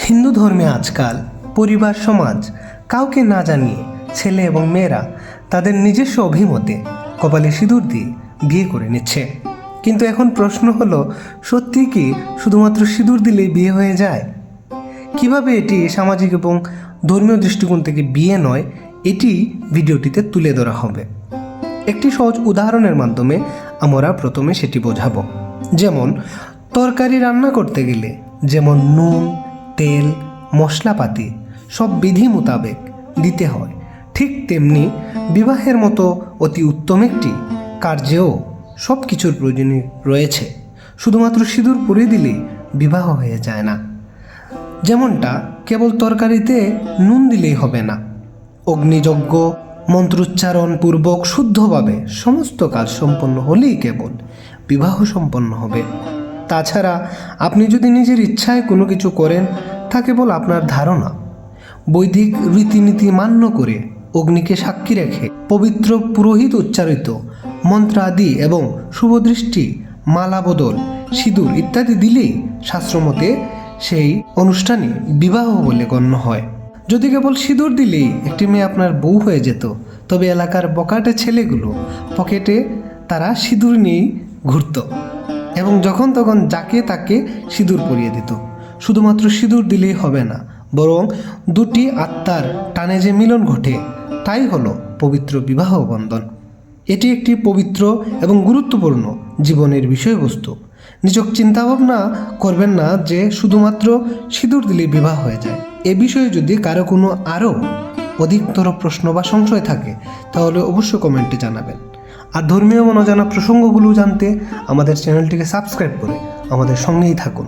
হিন্দু ধর্মে আজকাল পরিবার সমাজ কাউকে না জানিয়ে ছেলে এবং মেয়েরা তাদের নিজস্ব অভিমতে কপালে সিঁদুর দিয়ে বিয়ে করে নিচ্ছে। কিন্তু এখন প্রশ্ন হলো, সত্যি কি শুধুমাত্র সিঁদুর দিলেই বিয়ে হয়ে যায়? কিভাবে এটি সামাজিক এবং ধর্মীয় দৃষ্টিকোণ থেকে বিয়ে নয়, এটি ভিডিওটিতে তুলে ধরা হবে। একটি সহজ উদাহরণের মাধ্যমে আমরা প্রথমে সেটি বোঝাবো। যেমন তরকারি রান্না করতে গেলে যেমন নুন, তেল, মশলাপাতি সব বিধি মোতাবেক দিতে হয়, ঠিক তেমনি বিবাহের মতো অতি উত্তম একটি কার্যেও সব কিছুর প্রয়োজনীয় রয়েছে। শুধুমাত্র সিঁদুর পরিয়ে দিলেই বিবাহ হয়ে যায় না। যেমনটা কেবল তরকারিতে নুন দিলেই হবে না, অগ্নিযজ্ঞ মন্ত্রোচ্চারণ পূর্বক শুদ্ধভাবে সমস্ত কাজ সম্পন্ন হলেই কেবল বিবাহ সম্পন্ন হবে। তাছাড়া আপনি যদি নিজের ইচ্ছায় কোনো কিছু করেন, তা কেবল আপনার ধারণা। বৈদিক রীতিনীতি মান্য করে অগ্নিকে সাক্ষী রেখে পবিত্র পুরোহিত উচ্চারিত মন্ত্র আদি এবং শুভদৃষ্টি, মালা বদল, সিঁদুর ইত্যাদি দিলেই শাস্ত্রমতে সেই অনুষ্ঠানই বিবাহ বলে গণ্য হয়। যদি কেবল সিঁদুর দিলেই একটি মেয়ে আপনার বউ হয়ে যেত, তবে এলাকার বকাটে ছেলেগুলো পকেটে তারা সিঁদুর নিয়েই ঘুরত এবং যখন তখন যাকে তাকে সিঁদুর পরিয়ে দিত। শুধুমাত্র সিঁদুর দিলেই হবে না, বরং দুটি আত্মার টানে যে মিলন ঘটে, তাই হলো পবিত্র বিবাহ বন্ধন। এটি একটি পবিত্র এবং গুরুত্বপূর্ণ জীবনের বিষয়বস্তু। নিজক চিন্তাভাবনা করবেন না যে শুধুমাত্র সিঁদুর দিলেই বিবাহ হয়ে যায়। এ বিষয়ে যদি কারো কোনো আরও অধিকতর প্রশ্ন বা সংশয় থাকে, তাহলে অবশ্যই কমেন্টে জানাবেন। আর ধর্মীয় অজানা প্রসঙ্গগুলো জানতে আমাদের চ্যানেলটিকে সাবস্ক্রাইব করে আমাদের সঙ্গেই থাকুন।